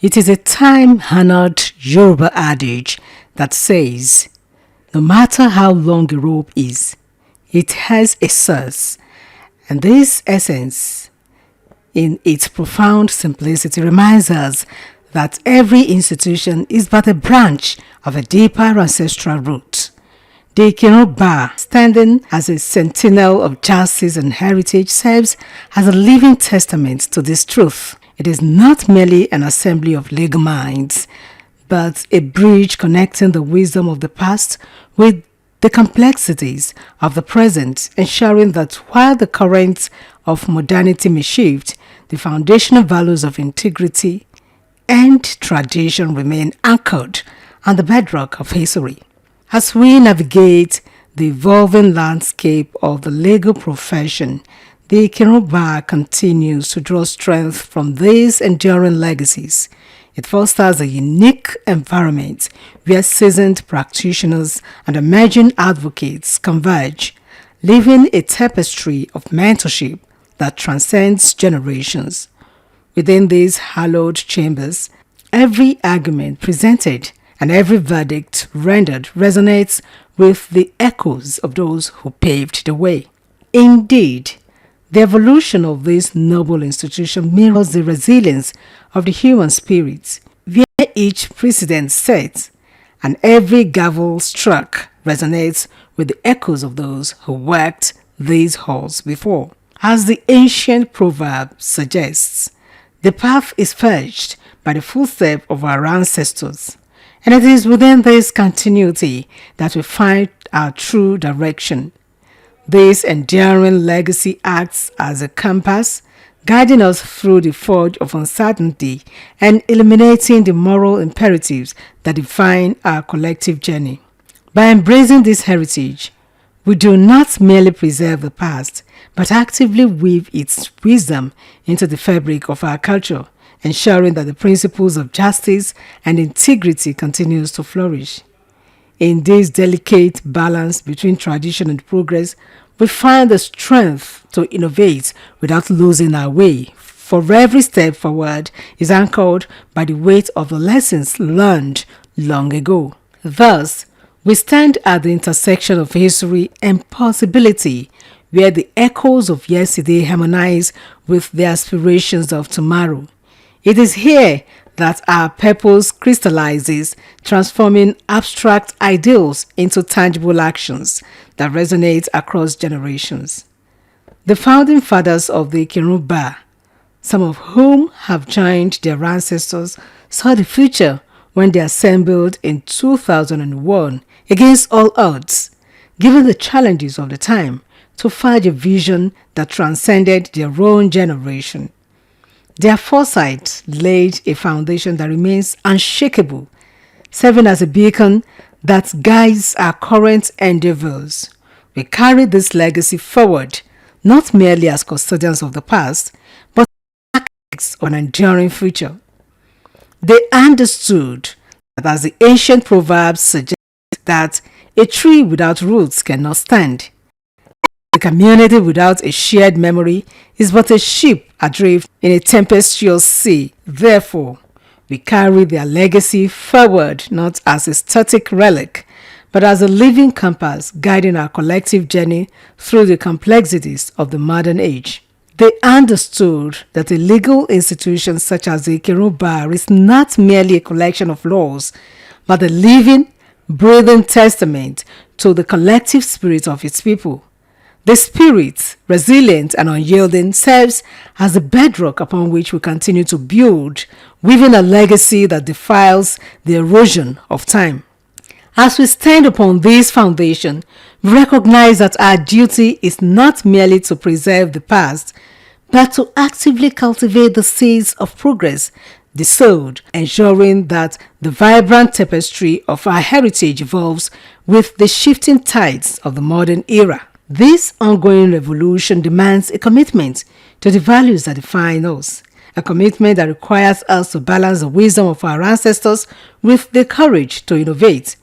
It is a time-honored Yoruba adage that says, no matter how long a rope is, it has a source. And this essence, in its profound simplicity, reminds us that every institution is but a branch of a deeper ancestral root. The Ikiruba, standing as a sentinel of justice and heritage, serves as a living testament to this truth. It is not merely an assembly of legal minds, but a bridge connecting the wisdom of the past with the complexities of the present, ensuring that while the currents of modernity may shift, the foundational values of integrity and tradition remain anchored on the bedrock of history. As we navigate the evolving landscape of the legal profession, the Ikiruba continues to draw strength from these enduring legacies. It fosters a unique environment where seasoned practitioners and emerging advocates converge, leaving a tapestry of mentorship that transcends generations. Within these hallowed chambers, every argument presented and every verdict rendered resonates with the echoes of those who paved the way. Indeed, the evolution of this noble institution mirrors the resilience of the human spirit, where each precedent set and every gavel struck resonates with the echoes of those who worked these halls before. As the ancient proverb suggests, the path is forged by the footsteps of our ancestors, and it is within this continuity that we find our true direction. This enduring legacy acts as a compass, guiding us through the forge of uncertainty and illuminating the moral imperatives that define our collective journey. By embracing this heritage, we do not merely preserve the past, but actively weave its wisdom into the fabric of our culture, ensuring that the principles of justice and integrity continues to flourish. In this delicate balance between tradition and progress, we find the strength to innovate without losing our way, for every step forward is anchored by the weight of the lessons learned long ago. Thus, we stand at the intersection of history and possibility, where the echoes of yesterday harmonize with the aspirations of tomorrow. It is here that our purpose crystallizes, transforming abstract ideals into tangible actions that resonate across generations. The founding fathers of the Ikiruba, some of whom have joined their ancestors, saw the future when they assembled in 2001 against all odds, given the challenges of the time, to forge a vision that transcended their own generation. Their foresight laid a foundation that remains unshakable, serving as a beacon that guides our current endeavors. We carry this legacy forward, not merely as custodians of the past, but as architects of an enduring future. They understood that, as the ancient proverbs suggest, that a tree without roots cannot stand. A community without a shared memory is but a ship adrift in a tempestuous sea. Therefore, we carry their legacy forward not as a static relic, but as a living compass guiding our collective journey through the complexities of the modern age. They understood that a legal institution such as the Ikiruba is not merely a collection of laws, but a living, breathing testament to the collective spirit of its people. The spirit, resilient and unyielding, serves as the bedrock upon which we continue to build, weaving a legacy that defies the erosion of time. As we stand upon this foundation, we recognize that our duty is not merely to preserve the past, but to actively cultivate the seeds of progress they sowed, ensuring that the vibrant tapestry of our heritage evolves with the shifting tides of the modern era. This ongoing revolution demands a commitment to the values that define us, a commitment that requires us to balance the wisdom of our ancestors with the courage to innovate.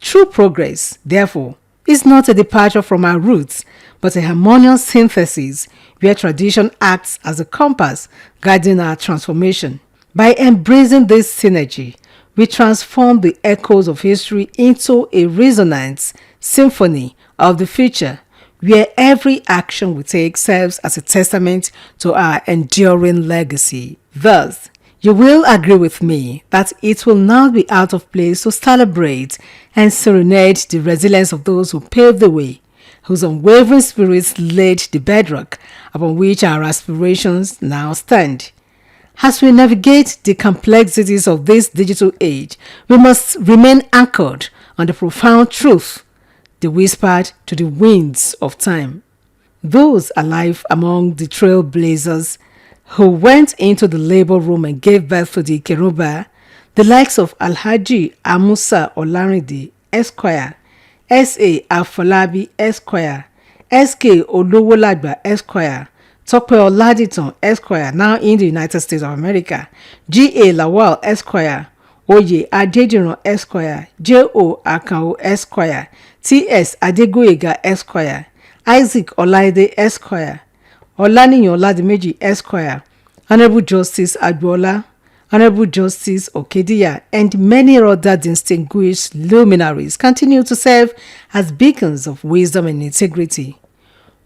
True progress, therefore, is not a departure from our roots, but a harmonious synthesis where tradition acts as a compass guiding our transformation. By embracing this synergy, we transform the echoes of history into a resonant symphony of the future, where every action we take serves as a testament to our enduring legacy. Thus, you will agree with me that it will not be out of place to celebrate and serenade the resilience of those who paved the way, whose unwavering spirits laid the bedrock upon which our aspirations now stand. As we navigate the complexities of this digital age, we must remain anchored on the profound truth they whispered to the winds of time. Those alive among the trailblazers who went into the labor room and gave birth to the Keruba, the likes of Alhaji Amusa Olarinde, Esquire, S.A. Afolabi, Esquire, S.K. Olowolagba, Esquire, Tope Oladitan, Esquire, now in the United States of America, G.A. Lawal, Esquire, Oye Adediran, Esquire, J.O. Akao, Esquire, T.S. Adegoyega, Esquire, Isaac Olaide, Esquire, Olaniyan Oladimeji, Esquire, Honorable Justice Abimbola, Honorable Justice Okediya, and many other distinguished luminaries continue to serve as beacons of wisdom and integrity.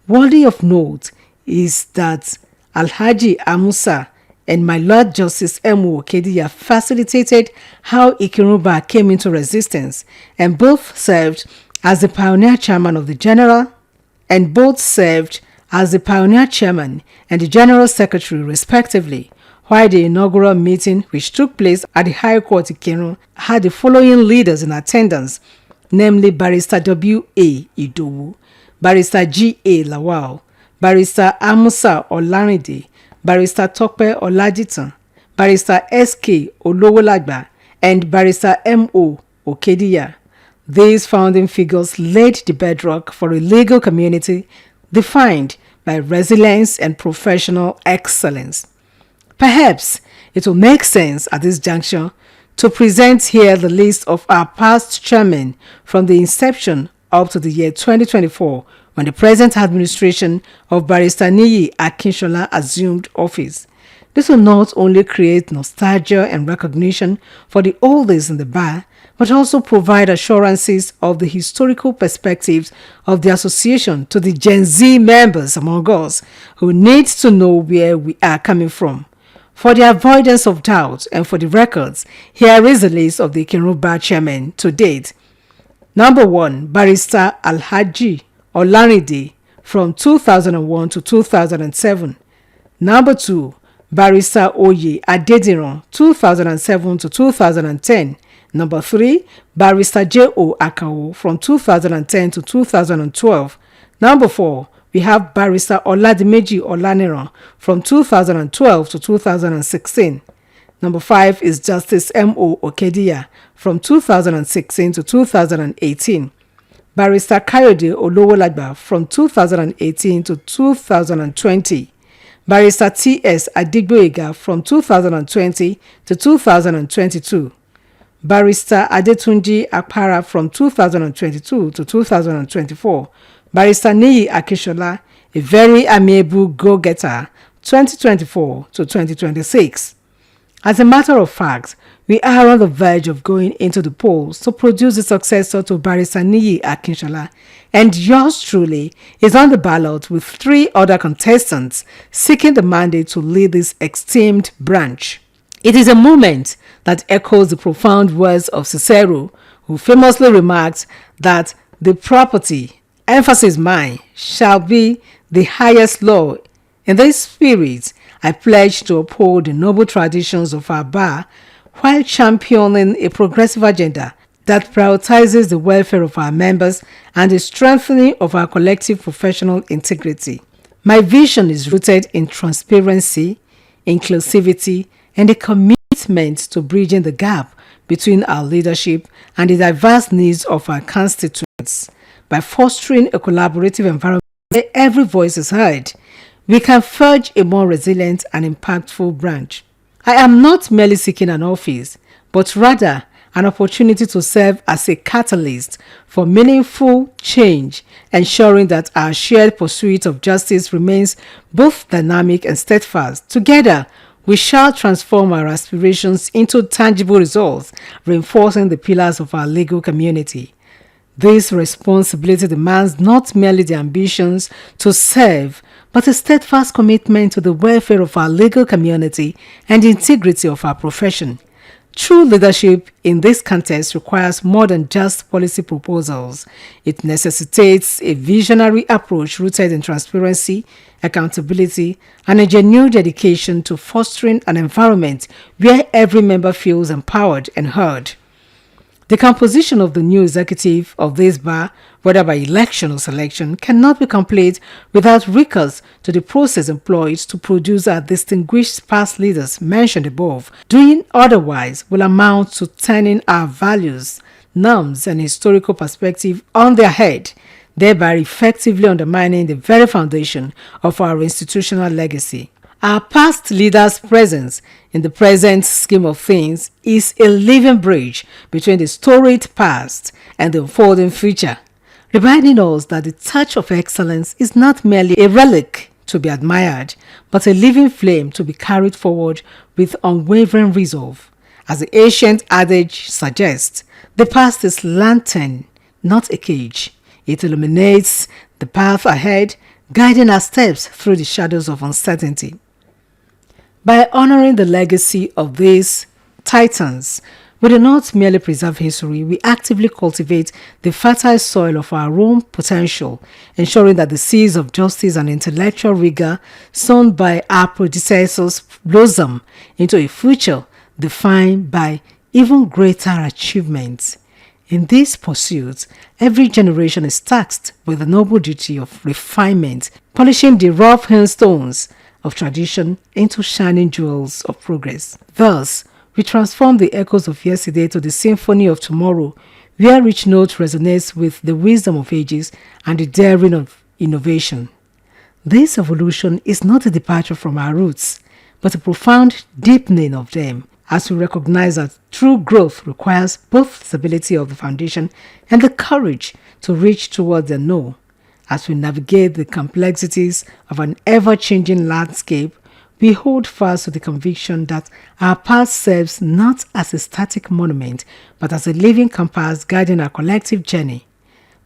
Worthy of note is that Alhaji Amusa and my Lord Justice M.O. Okediya facilitated how Ikiruba came into resistance, and both served as the pioneer chairman of the general, and both served as the pioneer chairman and the general secretary respectively, while the inaugural meeting, which took place at the High Court Ikirun, had the following leaders in attendance, namely Barrister W.A. Idowu, Barrister G.A. Lawal, Barrister Amusa Olarinde, Barrister Tope Oladitan, Barrister S.K. Olowolagba, and Barrister M.O. Okediya. These founding figures laid the bedrock for a legal community defined by resilience and professional excellence. Perhaps it will make sense at this juncture to present here the list of our past chairmen from the inception up to the year 2024, when the present administration of Barrister Niyi Akinshola assumed office. This will not only create nostalgia and recognition for the oldies in the bar, but also provide assurances of the historical perspectives of the association to the Gen Z members among us who need to know where we are coming from. For the avoidance of doubt and for the records, here is a list of the Ikiruba chairmen to date. Number 1, Barrister Alhaji Olarinde from 2001 to 2007. Number 2, Barrister Oye Adediran 2007 to 2010. Number 3, Barrister J.O. Akao from 2010 to 2012. Number 4, we have Barrister Oladimeji Olaniran from 2012 to 2016. Number 5 is Justice M.O. Okediya from 2016 to 2018. Barrister Kayode Olowolagba from 2018 to 2020. Barrister T.S. Adigboyega from 2020 to 2022. Barrister Adetunji Akpara from 2022 to 2024. Barrister Niyi Akinshola, a very amiable go-getter, 2024 to 2026. As a matter of fact, we are on the verge of going into the polls to produce a successor to Barrister Niyi Akinshola, and yours truly is on the ballot with 3 other contestants seeking the mandate to lead this esteemed branch. It is a moment that echoes the profound words of Cicero, who famously remarked that the property, emphasis mine, shall be the highest law. In this spirit, I pledge to uphold the noble traditions of our bar while championing a progressive agenda that prioritizes the welfare of our members and the strengthening of our collective professional integrity. My vision is rooted in transparency, inclusivity, and a commitment to bridging the gap between our leadership and the diverse needs of our constituents. By fostering a collaborative environment where every voice is heard, we can forge a more resilient and impactful branch. I am not merely seeking an office, but rather an opportunity to serve as a catalyst for meaningful change, ensuring that our shared pursuit of justice remains both dynamic and steadfast. Together, We shall transform our aspirations into tangible results, reinforcing the pillars of our legal community. This responsibility demands not merely the ambitions to serve, but a steadfast commitment to the welfare of our legal community and the integrity of our profession. True leadership in this context requires more than just policy proposals. It necessitates a visionary approach rooted in transparency, accountability, and a genuine dedication to fostering an environment where every member feels empowered and heard. The composition of the new executive of this bar, whether by election or selection, cannot be complete without recourse to the process employed to produce our distinguished past leaders mentioned above. Doing otherwise will amount to turning our values, norms, and historical perspective on their head, thereby effectively undermining the very foundation of our institutional legacy. Our past leaders' presence in the present scheme of things is a living bridge between the storied past and the unfolding future, reminding us that the touch of excellence is not merely a relic to be admired, but a living flame to be carried forward with unwavering resolve. As the ancient adage suggests, the past is lantern, not a cage. It illuminates the path ahead, guiding our steps through the shadows of uncertainty. By honoring the legacy of these titans, we do not merely preserve history, we actively cultivate the fertile soil of our own potential, ensuring that the seeds of justice and intellectual rigor sown by our predecessors blossom into a future defined by even greater achievements. In this pursuit, every generation is tasked with the noble duty of refinement, polishing the rough-hewn stones of tradition into shining jewels of progress. Thus, we transform the echoes of yesterday to the symphony of tomorrow, where each note resonates with the wisdom of ages and the daring of innovation. This evolution is not a departure from our roots, but a profound deepening of them, as we recognize that true growth requires both stability of the foundation and the courage to reach toward the known. As we navigate the complexities of an ever-changing landscape, we hold fast to the conviction that our past serves not as a static monument, but as a living compass guiding our collective journey.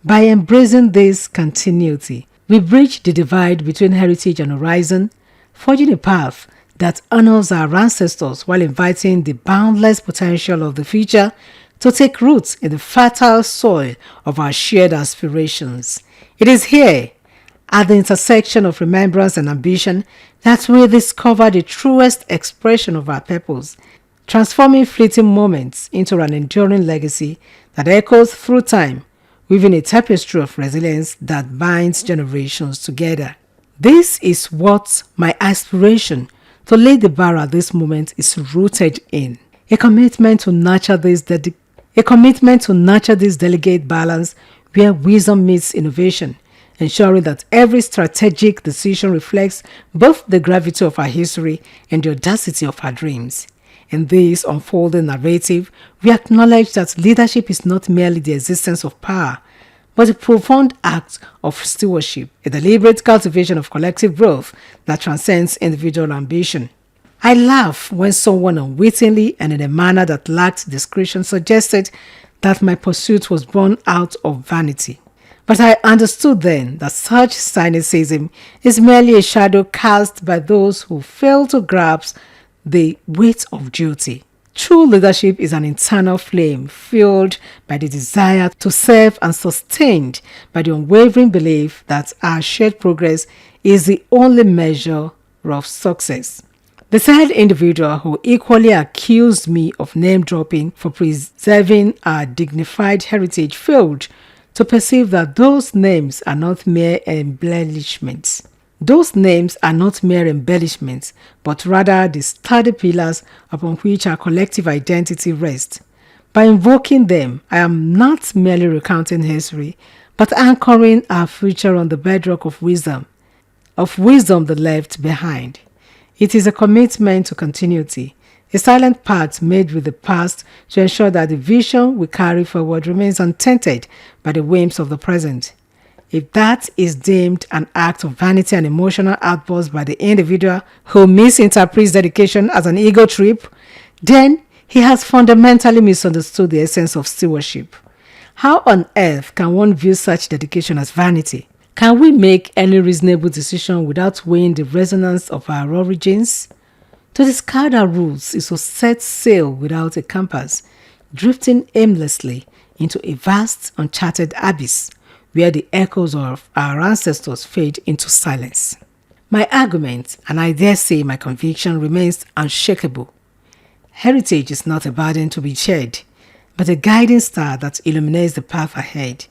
By embracing this continuity, we bridge the divide between heritage and horizon, forging a path that honors our ancestors while inviting the boundless potential of the future to take root in the fertile soil of our shared aspirations. It is here, at the intersection of remembrance and ambition, that we discover the truest expression of our purpose, transforming fleeting moments into an enduring legacy that echoes through time, weaving a tapestry of resilience that binds generations together. This is what my aspiration to lead the bar at this moment is rooted in: a commitment to nurture this delicate balance where wisdom meets innovation, ensuring that every strategic decision reflects both the gravity of our history and the audacity of our dreams. In this unfolding narrative, we acknowledge that leadership is not merely the existence of power, but a profound act of stewardship, a deliberate cultivation of collective growth that transcends individual ambition. I laugh when someone unwittingly and in a manner that lacked discretion suggested that my pursuit was born out of vanity. But I understood then that such cynicism is merely a shadow cast by those who fail to grasp the weight of duty. True leadership is an internal flame fueled by the desire to serve and sustained by the unwavering belief that our shared progress is the only measure of success. The third individual who equally accused me of name-dropping for preserving our dignified heritage failed to perceive that those names are not mere embellishments. Those names are not mere embellishments, but rather the sturdy pillars upon which our collective identity rests. By invoking them, I am not merely recounting history, but anchoring our future on the bedrock of wisdom the left behind. It is a commitment to continuity, a silent pact made with the past to ensure that the vision we carry forward remains untainted by the whims of the present. If that is deemed an act of vanity and emotional outburst by the individual who misinterprets dedication as an ego trip, then he has fundamentally misunderstood the essence of stewardship. How on earth can one view such dedication as vanity? Can we make any reasonable decision without weighing the resonance of our origins? To discard our roots is to set sail without a compass, drifting aimlessly into a vast, uncharted abyss where the echoes of our ancestors fade into silence. My argument, and I dare say my conviction, remains unshakable. Heritage is not a burden to be shared, but a guiding star that illuminates the path ahead.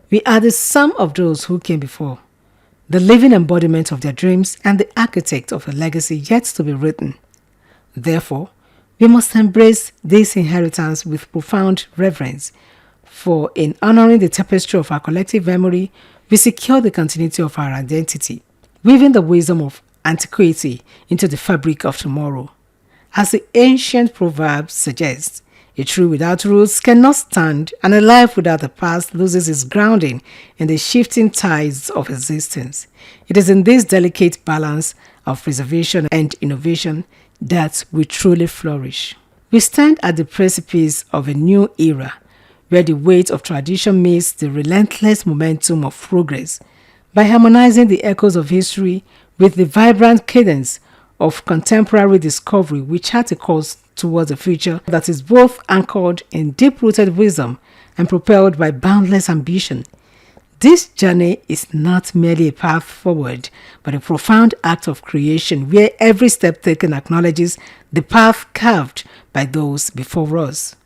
We are the sum of those who came before, the living embodiment of their dreams and the architect of a legacy yet to be written. Therefore, we must embrace this inheritance with profound reverence, for in honoring the tapestry of our collective memory, we secure the continuity of our identity, weaving the wisdom of antiquity into the fabric of tomorrow. As the ancient proverb suggests, a tree without roots cannot stand, and a life without the past loses its grounding in the shifting tides of existence. It is in this delicate balance of preservation and innovation that we truly flourish. We stand at the precipice of a new era, where the weight of tradition meets the relentless momentum of progress. By harmonizing the echoes of history with the vibrant cadence of contemporary discovery, we chart a course towards a future that is both anchored in deep-rooted wisdom and propelled by boundless ambition. This journey is not merely a path forward, but a profound act of creation where every step taken acknowledges the path carved by those before us.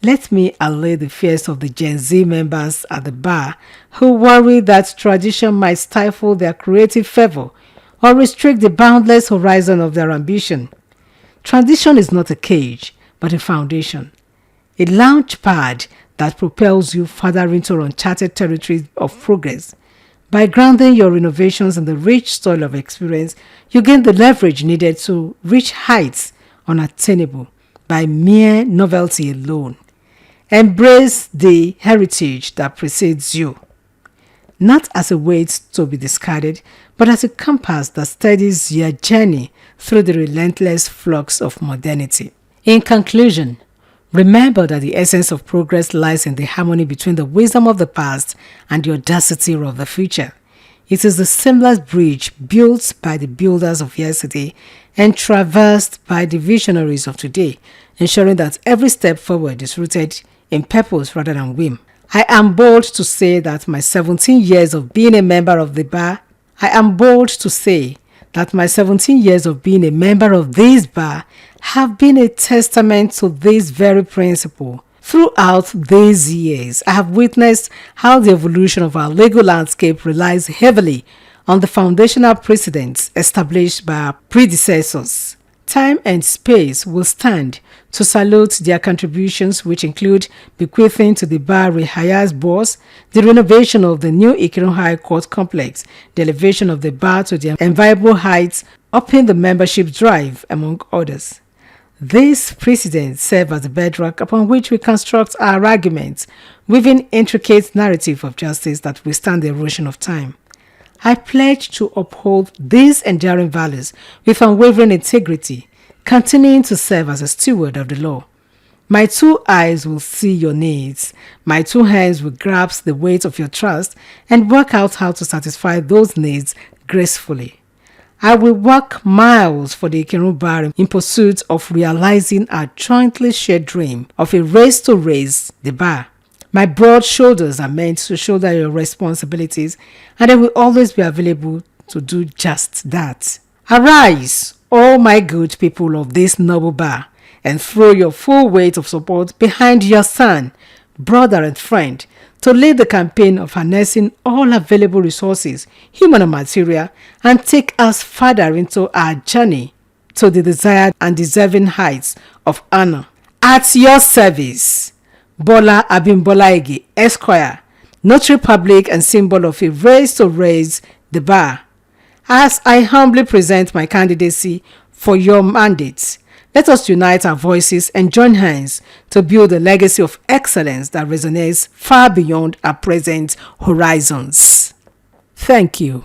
Let me allay the fears of the Gen Z members at the bar who worry that tradition might stifle their creative fervor or restrict the boundless horizon of their ambition. Tradition is not a cage, but a foundation, a launch pad that propels you further into uncharted territories of progress. By grounding your innovations in the rich soil of experience, you gain the leverage needed to reach heights unattainable by mere novelty alone. Embrace the heritage that precedes you, not as a weight to be discarded, but as a compass that steadies your journey through the relentless flux of modernity. In conclusion, remember that the essence of progress lies in the harmony between the wisdom of the past and the audacity of the future. It is the seamless bridge built by the builders of yesterday and traversed by the visionaries of today, ensuring that every step forward is rooted in purpose rather than whim. I am bold to say that my 17 years of being a member of the bar, this bar have been a testament to this very principle. Throughout these years, I have witnessed how the evolution of our legal landscape relies heavily on the foundational precedents established by our predecessors. Time and space will stand to salute their contributions, which include bequeathing to the bar rehires boards, the renovation of the new Ikirun High Court complex, the elevation of the bar to the enviable heights, upping the membership drive, among others. These precedents serve as the bedrock upon which we construct our arguments, weaving intricate narrative of justice that withstand the erosion of time. I pledge to uphold these enduring values with unwavering integrity, continuing to serve as a steward of the law. My 2 eyes will see your needs, my 2 hands will grasp the weight of your trust and work out how to satisfy those needs gracefully. I will walk miles for the Ikirun Bar in pursuit of realizing our jointly shared dream of a race to raise the bar. My broad shoulders are meant to shoulder your responsibilities, and I will always be available to do just that. Arise, all my good people of this noble bar, and throw your full weight of support behind your son, brother and friend, to lead the campaign of harnessing all available resources, human and material, and take us further into our journey to the desired and deserving heights of honor. At your service, Bola Abimbola Esquire, Notary Public and symbol of a race to raise the bar. As I humbly present my candidacy for your mandate, let us unite our voices and join hands to build a legacy of excellence that resonates far beyond our present horizons. Thank you.